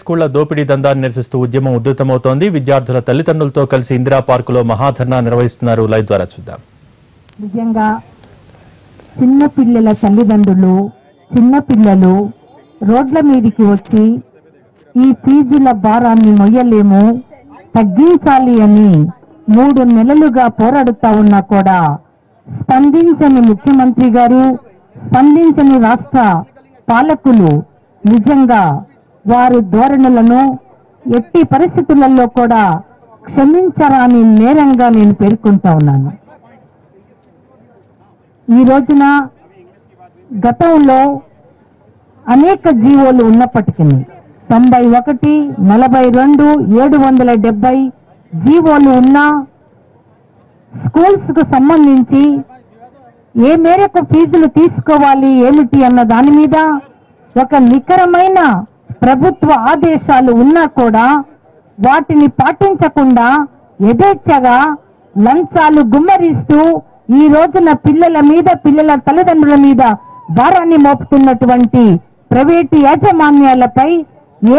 స్కూళ్ల దోపిడీ దందాన్ని నిరసిస్తూ ఉద్యమం ఉధృతమవుతోంది. విద్యార్థుల తల్లిదండ్రులతో కలిసి ఇందిరా పార్కులో మహాధర్నా నిర్వహిస్తున్నారు. లైవ్ ద్వారా చూద్దాం. నిజంగా చిన్న పిల్లల తల్లిదండ్రులు చిన్న పిల్లలు రోడ్ల మీదకి వచ్చి ఈ ఫీజుల భారాన్ని మొయ్యలేము, తగ్గించాలి అని 3 నెలలుగా పోరాడుతా ఉన్నా కూడా స్పందించని ముఖ్యమంత్రి గారు, స్పందించని రాష్ట్ర పాలకులు నిజంగా వారి ధోరణులను ఎట్టి పరిస్థితులలో కూడా క్షమించరాని నేరంగా నేను పేర్కొంటా ఉన్నాను. ఈ రోజున గతంలో అనేక జీవోలు ఉన్నప్పటికీ 91, 42, 770 జీవోలు ఉన్న స్కూల్స్ కు సంబంధించి ఏ మేరకు ఫీజులు తీసుకోవాలి ఏమిటి అన్న దాని మీద ఒక నికరమైన ప్రభుత్వ ఆదేశాలు ఉన్నా కూడా వాటిని పాటించకుండా యథేచ్ఛగా లంచాలు గుమ్మరిస్తూ ఈ రోజున పిల్లల మీద, పిల్లల తల్లిదండ్రుల మీద భారాన్ని మోపుతున్నటువంటి ప్రైవేటు యాజమాన్యాలపై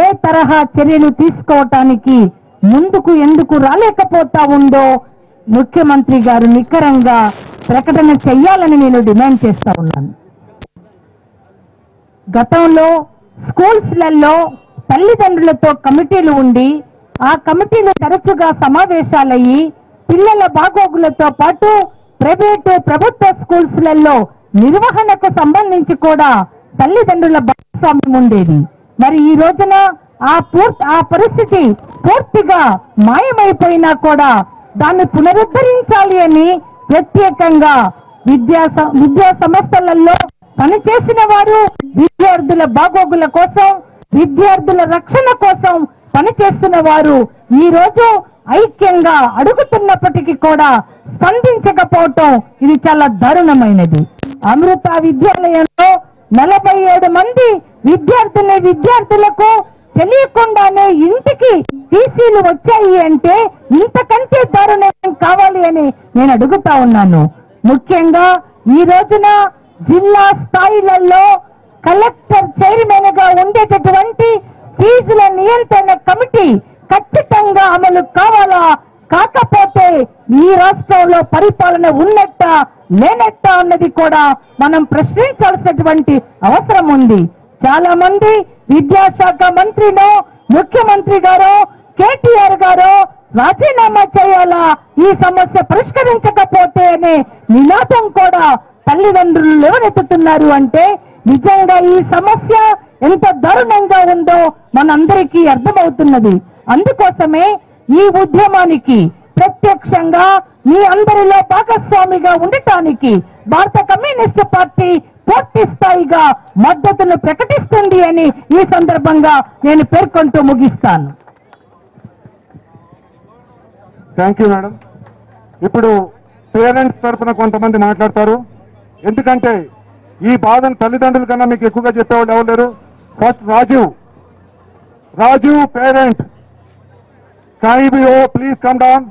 ఏ తరహా చర్యలు తీసుకోవటానికి ముందుకు ఎందుకు రాలేకపోతా ఉందో ముఖ్యమంత్రి గారు నికరంగా ప్రకటన చెయ్యాలని నేను డిమాండ్ చేస్తా ఉన్నాను. గతంలో స్కూల్స్లలో తల్లిదండ్రులతో కమిటీలు ఉండి ఆ కమిటీలు తరచుగా సమావేశాలయ్యి పిల్లల బాగోగులతో పాటు ప్రైవేటు ప్రభుత్వ స్కూల్స్లలో నిర్వహణకు సంబంధించి కూడా తల్లిదండ్రుల భాగస్వామ్యం ఉండేది. మరి ఈ రోజున ఆ పరిస్థితి పూర్తిగా మాయమైపోయినా కూడా దాన్ని పునరుద్ధరించాలి అని ప్రత్యేకంగా విద్యా సంస్థలలో పనిచేసిన వారు విద్యార్థుల బాగోగుల కోసం, విద్యార్థుల రక్షణ కోసం పనిచేస్తున్న వారు ఈ రోజు ఐక్యంగా అడుగుతున్నప్పటికీ కూడా స్పందించకపోవటం ఇది చాలా దారుణమైనది. అమృత విద్యాలయంలో 47 మంది విద్యార్థులకు తెలియకుండానే ఇంటికి టీసీలు వచ్చాయి అంటే ఇంతకంటే దారుణం కావాలి అని నేను అడుగుతా ఉన్నాను. ముఖ్యంగా ఈ రోజున జిల్లా స్థాయిలలో కలెక్టర్ చైర్మన్ గా ఉండేటటువంటి ఫీజుల నియంత్రణ కమిటీ ఖచ్చితంగా అమలు కావాలా, కాకపోతే ఈ రాష్ట్రంలో పరిపాలన ఉన్నట్ట లేనట్ట అన్నది కూడా మనం ప్రశ్నించాల్సినటువంటి అవసరం ఉంది. చాలా మంది విద్యాశాఖ మంత్రినో, ముఖ్యమంత్రి గారో, కేటీఆర్ గారో రాజీనామా చేయాలా ఈ సమస్య పరిష్కరించకపోతే అనే నినాదం కూడా తల్లిదండ్రులు లేవనెత్తుతున్నారు. అంటే నిజంగా ఈ సమస్య ఎంత దారుణంగా ఉందో మనందరికీ అర్థమవుతున్నది. అందుకోసమే ఈ ఉద్యమానికి ప్రత్యక్షంగా మీ అందరిలో భాగస్వామిగా ఉండటానికి భారత కమ్యూనిస్టు పార్టీ పూర్తి స్థాయిగా మద్దతును ప్రకటిస్తుంది అని ఈ సందర్భంగా నేను పేర్కొంటూ ముగిస్తాను. Thank you madam. ఇప్పుడు పేరెంట్స్ తరఫున కొంతమంది మాట్లాడతారు. ఎందుకంటే ఈ బాధను తల్లిదండ్రుల కన్నా మీకు ఎక్కువగా చెప్పేవాళ్ళు ఎవరు లేరు. First Raju parent, please come down.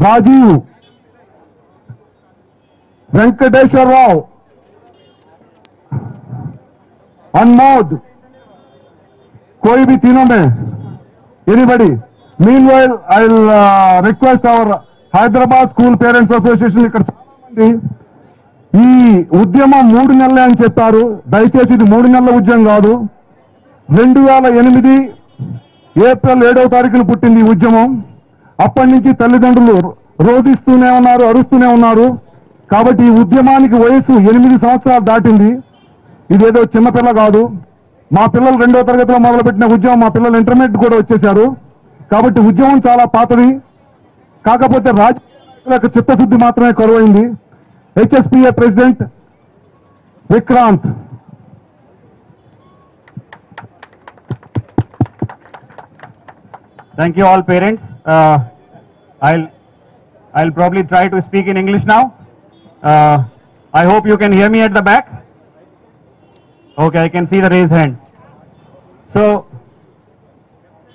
Rajiv, Venkateshwar Rao, Anmod, कोई भी तीनों में anybody. Meanwhile I will request our Hyderabad school parents association ఇక్కడ ఈ ఉద్యమం 3 నెలలే అని చెప్పారు. దయచేసి ఇది 3 నెలల ఉద్యమం కాదు. 2008 ఏప్రిల్ 7వ తారీఖున పుట్టింది ఈ ఉద్యమం. అప్పటి నుంచి తల్లిదండ్రులు రోధిస్తూనే ఉన్నారు, అరుస్తూనే ఉన్నారు. కాబట్టి ఈ ఉద్యమానికి వయసు 8 సంవత్సరాలు దాటింది. ఇదేదో చిన్నపిల్ల కాదు. మా పిల్లలు 2వ తరగతిలో మొదలుపెట్టిన ఉద్యమం మా పిల్లలు ఇంటర్మీడియట్ కూడా వచ్చేశారు. కాబట్టి ఉద్యమం చాలా పాతది. కాకపోతే రాజకీయ చిత్తశుద్ధి మాత్రమే కరువైంది. HSPA president Vikrant. Thank you all parents. I'll probably try to speak in English now. I hope you can hear me at the back. Okay, I can see the raised hand. So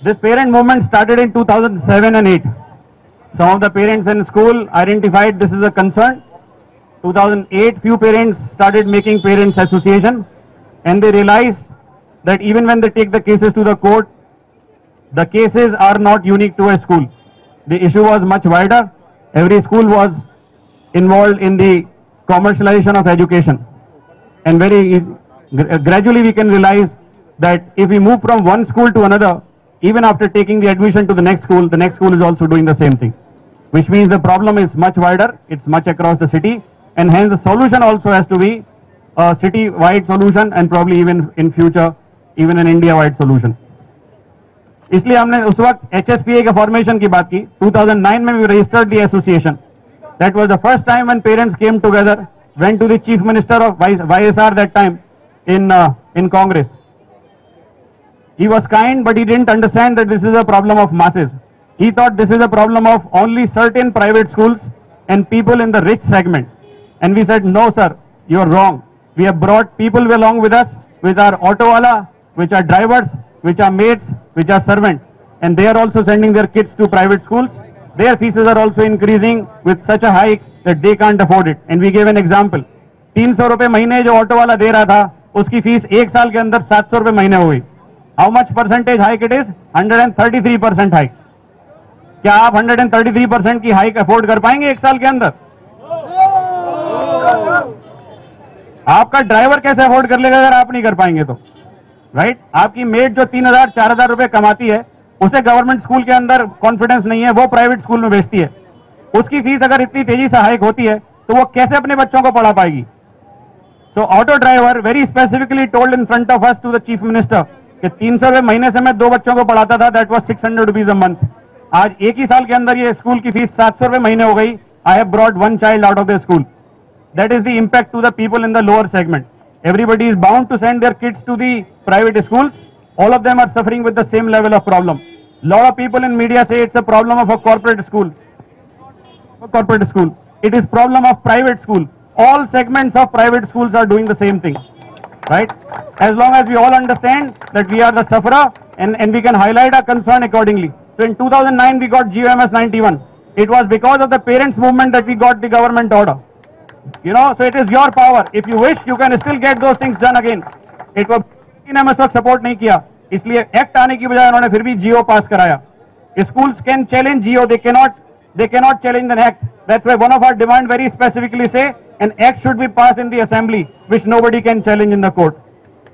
this parent movement started in 2007 and 8. Some of the parents in school identified this is a concern. 2008 few parents started making parents association and they realized that even when they take the cases to the court, the cases are not unique to a school. The issue was much wider. Every school was involved in the commercialization of education. And gradually we can realize that if we move from one school to another, even after taking the admission to the next school is also doing the same thing. Which means the problem is much wider, it's much across the city, and hence the solution also has to be a city-wide solution and probably even in future, even an India-wide solution. इसलिए हमने उस वक्त HSPA के formation की बात की. 2009 में we registered the association. That was the first time when parents came together, went to the chief minister of YSR that time in Congress. He was kind, but he didn't understand that this is a problem of masses. He thought this is a problem of only certain private schools and people in the rich segment. And we said, no sir, you are wrong. We have brought people along with us, with our auto wala, which are drivers, which are maids, which are servants. And they are also sending their kids to private schools. Their fees are also increasing with such a hike that they can't afford it. And we gave an example. 300 रुपए महीने जो auto वाला दे रहा था, उसकी fees एक साल के अंदर 700 रुपए महीने हो गई. How much percentage hike it is? 133% hike. क्या आप 133% की हाइक अफोर्ड कर पाएंगे एक साल के अंदर? आपका ड्राइवर कैसे अफोर्ड कर लेगा अगर आप नहीं कर पाएंगे तो? राइट? आपकी मेड जो 3,000-4,000 रुपए कमाती है, उसे गवर्नमेंट स्कूल के अंदर कॉन्फिडेंस नहीं है, वो प्राइवेट स्कूल में भेजती है. उसकी फीस अगर इतनी तेजी से हाइक होती है तो वो कैसे अपने बच्चों को पढ़ा पाएगी? So auto driver very specifically told in front of us to the chief minister कि 300 रुपए महीने से मैं 2 बच्चों को पढ़ाता था, that was 600 rupees a month. आज एक ही साल के अंदर ये स्कूल की फीस 700 रुपए महीने हो गई. I have brought 1 child out of the school. That is the impact to the people in the lower segment. Everybody is bound to send their kids to the private schools. All of them are suffering with the same level of problem. Lot of people in media say it's a problem of a corporate school. It is problem of private school. All segments of private schools are doing the same thing. Right? As long as we all understand that we are the sufferer and we can highlight our concern accordingly. So in 2009 we got GOMS 91. It was because of the parents movement that we got the government order. You know, so it is your power. If you wish, you can still get those things done again. It was ने इस वक्त support नहीं किया, इसलिए act आने की बजाय उन्होंने फिर भी जियो पास कराया. Schools can challenge GO, they cannot challenge an act. That's why one of our demand very specifically say an act should be passed in the assembly, which nobody can challenge in the court.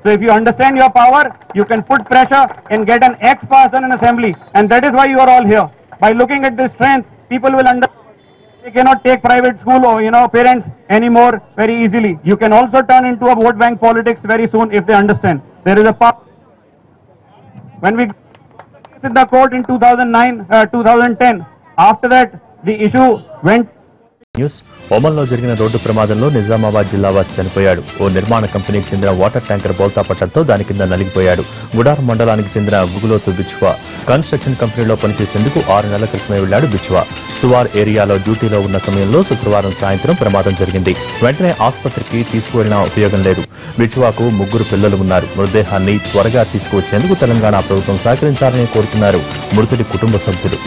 So if you understand your power, you can put pressure and get an act passed in an assembly, and that is why you are all here. By looking at this strength, people will understand. They cannot take private school or parents anymore very easily. You can also turn into a vote bank politics very soon if they understand. There is a power. When we in the court in 2010, after that the issue went. News ఒమన్లో జరిగిన రోడ్డు ప్రమాదంలో నిజామాబాద్ జిల్లావాసి చనిపోయాడు. ఓ నిర్మాణ కంపెనీకి చెందిన water tanker బోల్తా పట్టడంతో దాని కింద నలిగిపోయాడు. గుడారం మండలానికి చెందిన గుగులోతు బిచ్వా కన్స్ట్రక్షన్ కంపెనీలో పనిచేసేందుకు 6 నెలల క్రితమే వెళ్లాడు బిచ్వా. సువార్ ఏరియాలో డ్యూటీలో ఉన్న సమయంలో శుక్రవారం సాయంత్రం ప్రమాదం జరిగింది. వెంటనే ఆసుపత్రికి తీసుకువెళ్లినా ఉపయోగం లేదు. బిచ్వాకు 3 పిల్లలు ఉన్నారు. మృతదేహాన్ని త్వరగా తీసుకువచ్చేందుకు తెలంగాణ ప్రభుత్వం సహకరించాలని కోరుతున్నారు మృతుడి కుటుంబ సభ్యులు.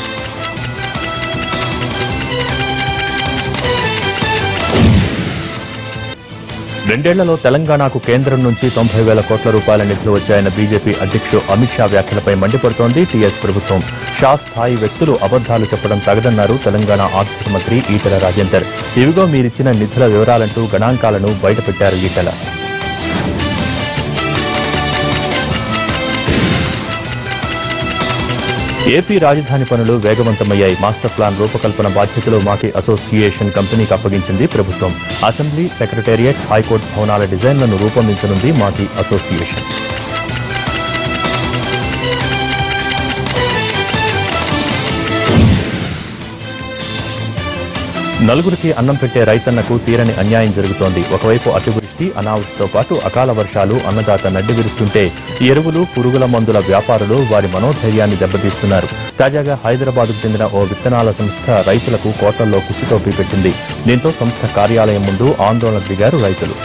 2 ఏళ్లలో తెలంగాణకు కేంద్రం నుంచి 90,000 కోట్ల రూపాయల నిధులు వచ్చాయన్న బీజేపీ అధ్యక్షుడు అమిత్ షా వ్యాఖ్యలపై మండిపడుతోంది టీఎస్ ప్రభుత్వం. షా స్థాయి వ్యక్తులు అబద్దాలు చెప్పడం తగదన్నారు తెలంగాణ ఆర్థిక మంత్రి ఈటెల రాజేందర్. ఇవిగో మీరిచ్చిన నిధుల వివరాలంటూ గణాంకాలను బయటపెట్టారు ఈటెల. ఏపీ రాజధాని పనులు వేగవంతమయ్యాయి. మాస్టర్ ప్లాన్ రూపకల్పన బాధ్యతలు మాకి అసోసియేషన్ కంపెనీకి అప్పగించింది ప్రభుత్వం. అసెంబ్లీ, సెక్రటేరియట్, హైకోర్టు భవనాల డిజైన్లను రూపొందించనుంది మాకి అసోసియేషన్. నలుగురికి అన్నం పెట్టే రైతన్నకు తీరని అన్యాయం జరుగుతోంది. ఒకవైపు అతివృష్టి, అనావృష్టితో పాటు అకాల వర్షాలు అన్నదాత నడ్డి విరుస్తుంటే ఎరువులు, పురుగుల మందుల వ్యాపారులు వారి మనోధైర్యాన్ని దెబ్బతీస్తున్నారు. తాజాగా హైదరాబాద్కు చెందిన ఓ విత్తనాల సంస్థ రైతులకు కోట్లల్లో కుచ్చుటోపీ పెట్టింది. దీంతో సంస్థ కార్యాలయం ముందు ఆందోళనకు దిగారు రైతులు.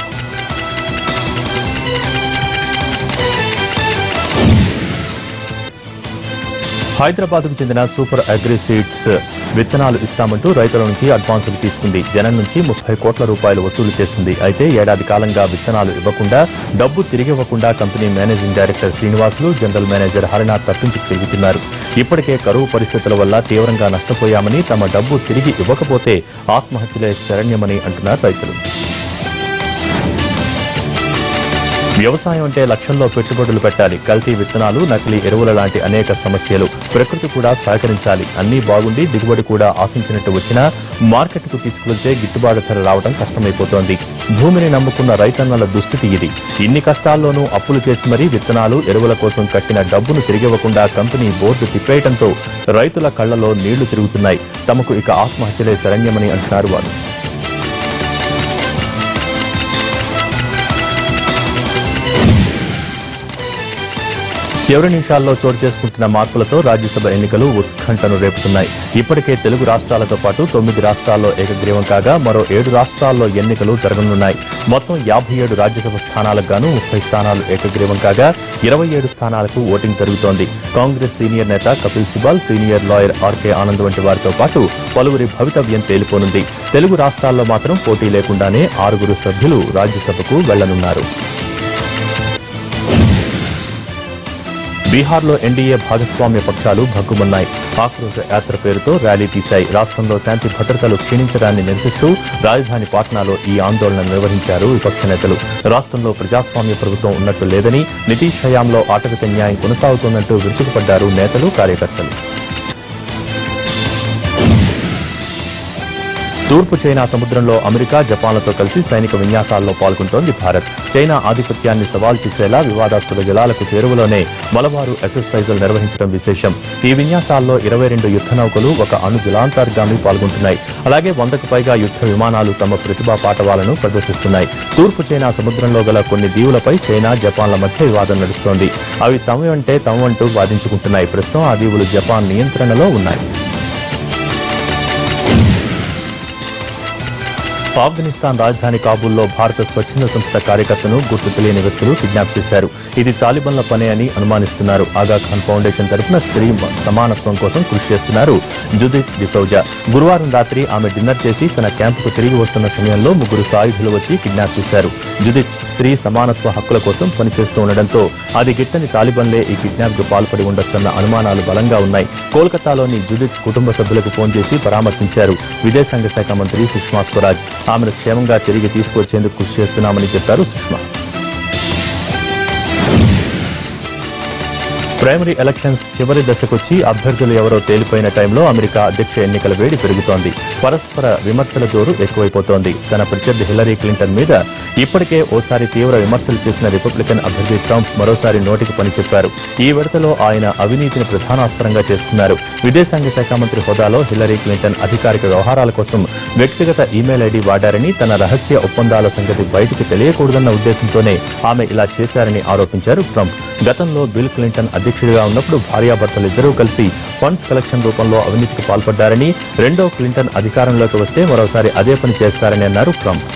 హైదరాబాద్కు చెందిన సూపర్ అగ్రి సీడ్స్ విత్తనాలు ఇస్తామంటూ రైతుల నుంచి అడ్వాన్సులు తీసుకుంది. జనం నుంచి 30 కోట్ల రూపాయలు వసూలు చేసింది. అయితే ఏడాది కాలంగా విత్తనాలు ఇవ్వకుండా, డబ్బు తిరిగివ్వకుండా company managing director Srinivasulu, general manager Harinath తప్పించి తిరుగుతున్నారు. ఇప్పటికే కరువు పరిస్థితుల వల్ల తీవ్రంగా నష్టపోయామని, తమ డబ్బు తిరిగి ఇవ్వకపోతే ఆత్మహత్యలే శరణ్యమని అంటున్నారు రైతులు. వ్యవసాయం అంటే లక్షల్లో పెట్టుబడులు పెట్టాలి. కల్తీ విత్తనాలు, నకిలీ ఎరువుల లాంటి అనేక సమస్యలు. ప్రకృతి కూడా సహకరించాలి. అన్నీ బాగుండి దిగుబడి కూడా ఆశించినట్టు వచ్చినా మార్కెట్కు తీసుకువెళ్తే గిట్టుబాటు ధర రావడం కష్టమైపోతోంది. భూమిని నమ్ముకున్న రైతన్నల దుస్థితి ఇది. ఇన్ని కష్టాల్లోనూ అప్పులు చేసి మరీ విత్తనాలు, ఎరువుల కోసం కట్టిన డబ్బును తిరిగివ్వకుండా కంపెనీ బోర్డు తిప్పేయడంతో రైతుల కళ్లలో నీళ్లు తిరుగుతున్నాయి. తమకు ఇక ఆత్మహత్యలే శరణ్యమని అంటున్నారు వారు. చివరి నిమిషాల్లో చోటు చేసుకుంటున్న మార్పులతో రాజ్యసభ ఎన్నికలు ఉత్కంఠను రేపుతున్నాయి. ఇప్పటికే తెలుగు రాష్ట్రాలతో పాటు 9 రాష్ట్రాల్లో ఏకగ్రీవం కాగా మరో 7 రాష్ట్రాల్లో ఎన్నికలు జరగనున్నాయి. మొత్తం 57 రాజ్యసభ స్థానాలకు గాను 30 స్థానాలు ఏకగ్రీవం కాగా 27 స్థానాలకు ఓటింగ్ జరుగుతోంది. కాంగ్రెస్ సీనియర్ నేత Kapil Sibal, senior lawyer RK Anand వంటి వారితో పాటు పలువురి భవితవ్యం తేలిపోనుంది. తెలుగు రాష్ట్రాల్లో మాత్రం పోటీ లేకుండానే 6 సభ్యులు రాజ్యసభకు వెళ్లనున్నారు. బీహార్లో ఎన్డీఏ భాగస్వామ్య పక్షాలు భగ్గుమన్నాయి. ఆక్రోశ యాత్ర పేరుతో ర్యాలీ తీశాయి. రాష్ట్రంలో శాంతి భద్రతలు క్షీణించడాన్ని నిరసిస్తూ రాజధాని పాట్నాలో ఈ ఆందోళన నిర్వహించారు విపక్ష నేతలు. రాష్ట్రంలో ప్రజాస్వామ్య ప్రభుత్వం ఉన్నట్టు లేదని, నితీష్ హయాంలో ఆటవిక న్యాయం కొనసాగుతోందంటూ విరుచుకుపడ్డారు నేతలు, కార్యకర్తలు. తూర్పు చైనా సముద్రంలో అమెరికా, జపాన్లతో కలిసి సైనిక విన్యాసాల్లో పాల్గొంటోంది భారత్. చైనా ఆధిపత్యాన్ని సవాల్ చేసేలా వివాదాస్పద జలాలకు చేరువలోనే మలబారు ఎక్సర్సైజులు నిర్వహించడం విశేషం. ఈ విన్యాసాల్లో 22 యుద్ధ నౌకలు, 1 అణు జలాంతర్గామి పాల్గొంటున్నాయి. అలాగే 100కు పైగా యుద్ధ విమానాలు తమ ప్రతిభా పాఠవాలను ప్రదర్శిస్తున్నాయి. తూర్పు చైనా సముద్రంలో గల కొన్ని దీవులపై చైనా, జపాన్ల మధ్య వివాదం నడుస్తోంది. అవి తమవంటే తమవంటూ వాదించుకుంటున్నాయి. ప్రస్తుతం ఆ దీవులు జపాన్ నియంత్రణలో ఉన్నాయి. ఆఫ్ఘనిస్తాన్ రాజధాని కాబూల్లో భారత స్వచ్ఛంద సంస్థ కార్యకర్తను గుర్తు తెలియని వ్యక్తులు కిడ్నాప్ చేశారు. ఇది తాలిబాన్ల పనే అని అనుమానిస్తున్నారు. ఆగాఖాన్ ఫౌండేషన్ తరఫున స్త్రీ సమానత్వం కోసం కృషి చేస్తున్నారు జుదిత్ డిసౌజా. గురువారం రాత్రి ఆమె డిన్నర్ చేసి తన క్యాంపుకు తిరిగి వస్తున్న సమయంలో 3 సాయుధులు వచ్చి కిడ్నాప్ చేశారు. జుదిత్ స్త్రీ సమానత్వ హక్కుల కోసం పనిచేస్తూ ఉండడంతో అది గిట్టని తాలిబాన్లే ఈ కిడ్నాప్ కు పాల్పడి ఉండొచ్చన్న అనుమానాలు బలంగా ఉన్నాయి. కోల్కతాలోని జుదిత్ కుటుంబ సభ్యులకు ఫోన్ చేసి పరామర్శించారు విదేశాంగ శాఖ మంత్రి సుష్మా స్వరాజ్. ఆమెను క్షేమంగా తిరిగి తీసుకొచ్చేందుకు కృషి చేస్తున్నామని చెప్పారు సుష్మా. ప్రైమరీ ఎలక్షన్స్ చివరి దశకొచ్చి అభ్యర్థులు ఎవరో తేలిపోయిన టైంలో అమెరికా అధ్యక్ష ఎన్నికల వేడి పెరుగుతోంది. పరస్పర విమర్శల జోరు ఎక్కువైపోతోంది. తన ప్రత్యర్థి హిల్లరీ క్లింటన్ మీద ఇప్పటికే ఓసారి తీవ్ర విమర్శలు చేసిన రిపబ్లికన్ అభ్యర్థి ట్రంప్ మరోసారి నోటికి పని చెప్పారు. ఈ విడతలో ఆయన అవినీతిని ప్రధానాస్త్రంగా చేసుకున్నారు. విదేశాంగ శాఖ మంత్రి హోదాలో హిల్లరీ క్లింటన్ అధికారిక వ్యవహారాల కోసం వ్యక్తిగత ఈమెయిల్ ఐడి వాడారని, తన రహస్య ఒప్పందాల సంగతి బయటకు తెలియకూడదన్న ఉద్దేశంతోనే ఆమె ఇలా చేశారని ఆరోపించారు ట్రంప్. గతంలో బిల్ క్లింటన్ అధ్యక్షుడిగా ఉన్నప్పుడు భార్యాభర్తలిద్దరూ కలిసి ఫండ్స్ కలెక్షన్ రూపంలో అవినీతికి పాల్పడ్డారని, రెండో క్లింటన్ అధికారంలోకి వస్తే మరోసారి అదే పని చేస్తారని అన్నారు ట్రంప్.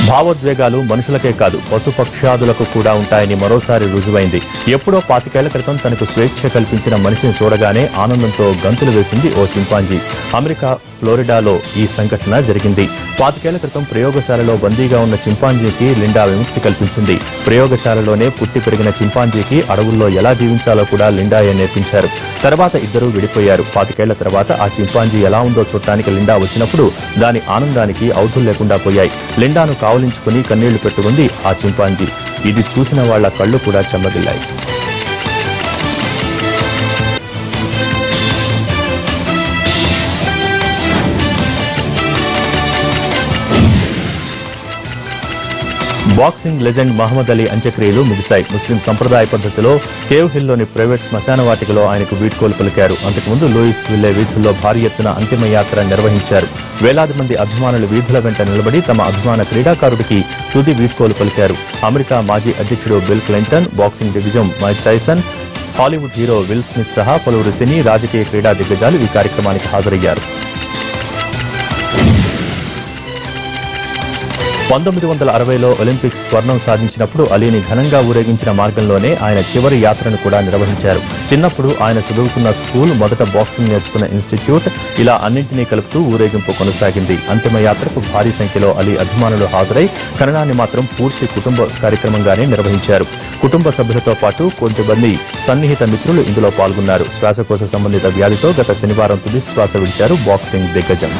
భావోద్వేగాలు మనుషులకే కాదు పశుపక్ష్యాదులకు కూడా ఉంటాయని మరోసారి రుజువైంది. ఎప్పుడో 25 ఏళ్ల క్రితం తనకు స్వేచ్ఛ కల్పించిన మనిషిని చూడగానే ఆనందంతో గంతులు వేసింది ఓ చింపాంజీ. అమెరికా ఫ్లోరిడాలో ఈ సంఘటన జరిగింది. 25 ఏళ్ల క్రితం ప్రయోగశాలలో బందీగా ఉన్న చింపాంజీకి లిండా విముక్తి కల్పించింది. ప్రయోగశాలలోనే పుట్టి పెరిగిన చింపాంజీకి అడవుల్లో ఎలా జీవించాలో కూడా లిండాయే నేర్పించారు. తర్వాత ఇద్దరూ విడిపోయారు. 25 ఏళ్ల తర్వాత ఆ చింపాంజీ ఎలా ఉందో చూడటానికి లిండా వచ్చినప్పుడు దాని ఆనందానికి అవధులు లేకుండా పోయాయి. లిండాను కావలించుకుని కన్నీళ్లు పెట్టుకుంది ఆ చింపాంజీ. ఇది చూసిన వాళ్ల కళ్లు కూడా చెమ్మగిల్లాయి. బాక్సింగ్ లెజెండ్ మహమ్మద్ అలీ అంత్యక్రియలు ముగిశాయి. ముస్లిం సంప్రదాయ పద్ధతిలో కేవ్ హిల్లోని ప్రైవేట్ శ్మశాన వాటికలో ఆయనకు వీడ్కోలు పలికారు. అంతకుముందు లూయిస్ విల్లే వీధుల్లో భారీ ఎత్తున అంతిమయాత్ర నిర్వహించారు. వేలాది మంది అభిమానులు వీధుల వెంట నిలబడి తమ అభిమాన క్రీడాకారుడికి తుది వీడ్కోలు పలికారు. అమెరికా మాజీ అధ్యక్షుడు బిల్ క్లింటన్, బాక్సింగ్ దిగ్గజం Mike Tyson, Hollywood hero will Smith సహా పలువురు సినీ, రాజకీయ క్రీడా దిగ్గజాలు ఈ కార్యక్రమానికి హాజరయ్యారు. 1960లో ఒలింపిక్స్ స్వర్ణం సాధించినప్పుడు అలీని ఘనంగా ఊరేగించిన మార్గంలోనే ఆయన చివరి యాత్రను కూడా నిర్వహించారు. చిన్నప్పుడు ఆయన చదువుకున్న స్కూల్, మొదట బాక్సింగ్ నేర్చుకున్న ఇన్స్టిట్యూట్, ఇలా అన్నింటినీ కలుపుతూ ఊరేగింపు కొనసాగింది. అంతిమ యాత్రకు భారీ సంఖ్యలో అలీ అభిమానులు హాజరై ఖననాన్ని మాత్రం పూర్తి కుటుంబ కార్యక్రమంగానే నిర్వహించారు. కుటుంబ సభ్యులతో పాటు కొంతమంది సన్నిహిత మిత్రులు ఇందులో పాల్గొన్నారు. శ్వాసకోశ సంబంధిత వ్యాధితో గత శనివారం తుది శ్వాస విడిచారు బాక్సింగ్ దిగ్గజం.